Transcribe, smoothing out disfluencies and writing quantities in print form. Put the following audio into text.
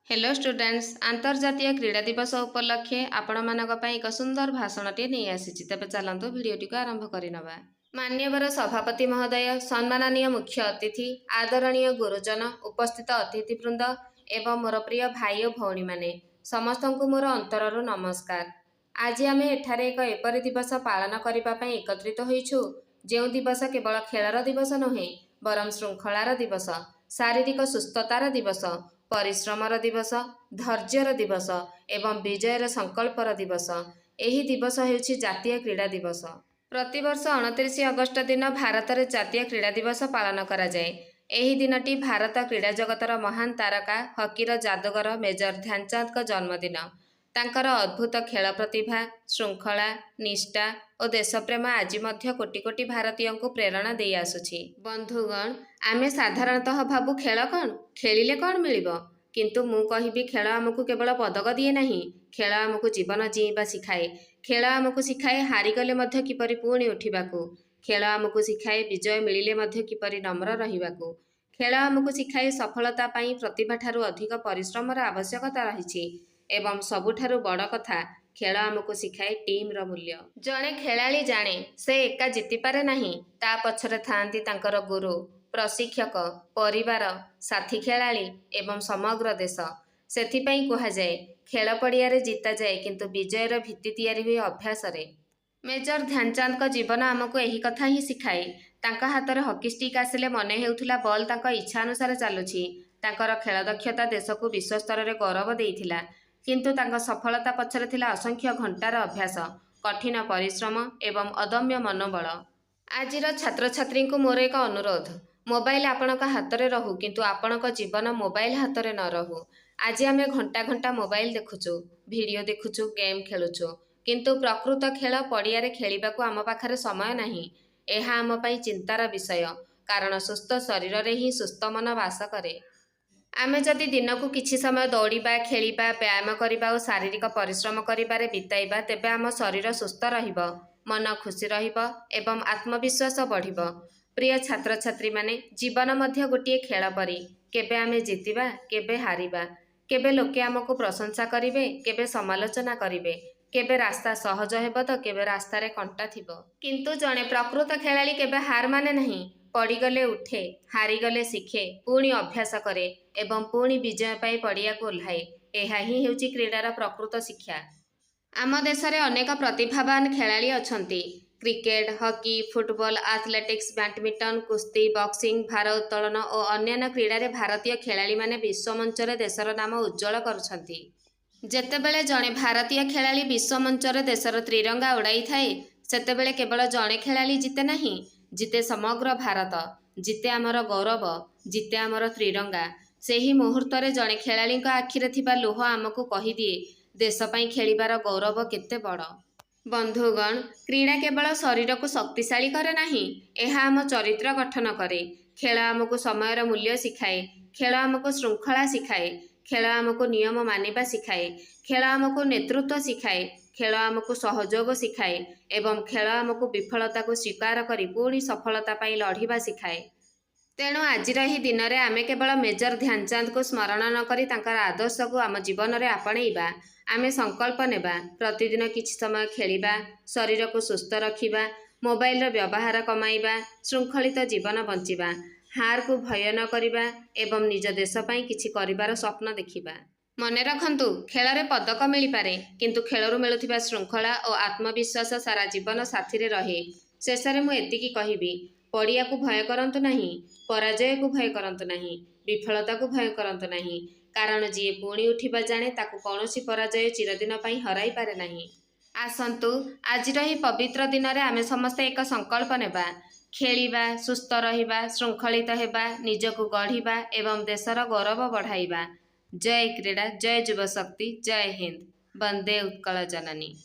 Hello students अंतर्जातीय क्रीड़ा दिवस उपलक्षे आपण मानक पई एक सुंदर भाषणटे नहीं आसी तेज चलतु भिडटी को आरंभ करनवा। मान्यवर सभापति महोदय, सम्माननीय मुख्य अतिथि, आदरणीय गुरुजन, उपस्थित अतिथिवृंद एवं मोर प्रिय भाई और भौणी माने समस्त को मोर अंतरर नमस्कार। आज आम एठारे एक एपरी दिवस पालन करने एकत्रित होइछु जो दिवस केवल खेलर दिवस नुहे बरम श्रृंखलार दिवस, शारीरिक सुस्थतार दिवस, परिश्रमर दिवस, धैर्यर दिवस एवं विजयर संकल्पर दिवस। एही दिवस हेउछि जातीय क्रीड़ा दिवस। प्रतिवर्ष 29 अगस्ट दिन भारत में जातीय क्रीड़ा दिवस पालन करा जाए। एही दिनटी भारत क्रीड़ा जगतर महान तारका हकीर जादूगर मेजर ध्यानचंद का जन्मदिन। तांकर अद्भुत खेल प्रतिभा, श्रृंखला, निष्ठा और देशप्रेम आज मध्य कोटि कोटि भारतीय को प्रेरणा दे आसुछि। बंधुगण, आमे साधारणतः भाबु खेल कौन, खेलिले कौन मिलिबो, किंतु मु कहिबी खेल आमको केवल पदक दिए नहीं, खेल आमको जीवन जीवा सिखाए। खेल आमको सिखाए हारिगले मध्य किपरि पुणी उठिबाकू। खेल आमको सिखाए विजय मिलिले मध्य किपरि नम्र रहिबाकू। खेल आमको सिखाए सफलता पाई प्रतिभा ठारू अधिक परिश्रमर आवश्यकता रहिछि एवं सबुठारू बड़ कथा खेल आमको सिखाए टीम र मूल्य। जणे खेलाड़ी जाने से एका जीति पारे नहीं, ता पछरे थांती तांकर गुरु, प्रशिक्षक, परिवार, साथी खेलाड़ी एवं समग्र देश। सेथिपई कहा जाए खेल पड़ियारे जीता जाए किंतु विजयर भित्ति तैयारी हुए अभ्यास रे। मेजर ध्यानचंद का जीवन आमको यही कथा ही सिखाए। तांका हाथ में हकी स्टिक आसिले मने हेउथुला बॉल तांका इच्छा अनुसार चलुछि। तांकर खेल दक्षता देश को विश्व स्तर में गौरव देइथिला, किंतु तांका सफलता पछरे थिला असंख्य घंटार अभ्यास, कठिन परिश्रम एवं अदम्य मनोबल। आजिर छात्र छात्री को मोर एक अनुरोध, मोबाइल आपणक हाथ में रहू किंतु आपणक जीवन मोबाइल हाथ में न रहू। आज आम घंटा घंटा मोबाइल देखुचु, वीडियो देखुचु, गेम खेलुचु, किंतु प्रकृत खेल पड़ियारे खेलिबाकू आम पाखरे समय नहीं। यह आम पई चिंतार विषय, कारण सुस्थ शरीर रे ही सुस्थ मन वास करे। आमे जदि दिन को किछि समय दौड़िबा, खेलिबा, व्यायाम करिबा और शारीरिक परिश्रम करिबारे बिताइबा, तेबे आम शरीर सुस्थ रहिबो, मन खुशी रहिबो एवं आत्मविश्वास बढ़िबो। प्रिय छात्र छात्री माने, जीवन मध्य गोटे खेल परी। केबे आमे जितिबा, केबे हारिबा, केबे लोके आमको प्रशंसा करिवे, केबे समालोचना करिवे, केबे रास्ता सहज हेबो तो केबे रास्ता रे कंटा थिबो। किंतु जणे प्रकृत खेलाड़ी केबे हार माने नहीं, पड़ीगले उठे, हारिगले शिखे, पुणी अभ्यास करे एवं पुणी विजय पाई पड़िया को ओह्लाए। यह ही हेउची क्रीडार प्रकृत शिक्षा। आम देश में अनेक प्रतिभावान खेलाड़ी अछंती। Cricket, hockey, football, athletics, badminton, कुस्ती, बॉक्सिंग, भारोत्तोलन और अन्य क्रीडा रे भारतीय खेलाड़ी माने विश्व मंचरे देशर नाम उज्जवल करुछंती। जेतेबेले जणे भारतीय खेलाड़ी विश्व मंचरे देशर त्रिरंगा उड़ाई थाए, सेतेबेले केवल जणे खेलाड़ी जीते नहीं, जीते समग्र भारत, जीते आमर गौरव, जीते आमर त्रिरंगा। सेही मुहूर्त रे जणे खेलाड़ी आखिरे थिबा लुह आमको कहिदिए देश पई खेलिबार गौरव केते बड़। बंधुगण, क्रीड़ा केवल शरीर को शक्तिशाली करे नहीं, यह आम चरित्र गठन करे। खेल आमको समयर मूल्य सिखाए, खेल आमको श्रृंखला सिखाए, खेल आमको नियम मानिबा सिखाए, खेल आमको नेतृत्व सिखाए, खेल आमको सहयोग सिखाए एवं खेल आमको विफलता को स्वीकार करी पुणी सफलता पाई लढ़िबा सिखाए। तेणु आजिर ही दिन में आमे केवल मेजर ध्यानचंद को स्मरण न करी तांकर आदर्श को आम जीवन में आपणेइबा। आमे संकल्प नेबा, प्रतिदिन किछि समय खेलिबा, शरीर को सुस्थ रखिबा, मोबाइल रो व्यवहार कमाइबा, श्रृंखलित जीवन बंचिबा, हार को भय न करिबा एवं निज देश पई किछि करिबार स्वप्न देखिबा। मने रखंतु, खेल रे पदक मिली पारे, किंतु खेलरू मिलुथिबा श्रृंखला और आत्मविश्वास सारा जीवन साथी रे रहे। शेषरे मु एतिकी कहिबी, पड़िया को भय करंतु नहीं, पराजय को भय करंतु नहीं, विफलता को भय करंतु नहीं, कारण जी पुणी उठिबा जाने ताकू कौनसी पराजय चिरदिन पई हराई पारे नहीं। आसंतु आजिर ही पवित्र दिन में आमे समस्ते एक संकल्प नेबा, खेलिबा, सुस्थ रहिबा, श्रृंखलित हेबा, निजको गढ़िबा एवं देशर गौरव बढ़ाइबा। जय क्रीड़ा, जय युव शक्ति, जय हिंद, वंदे उत्कल जननी।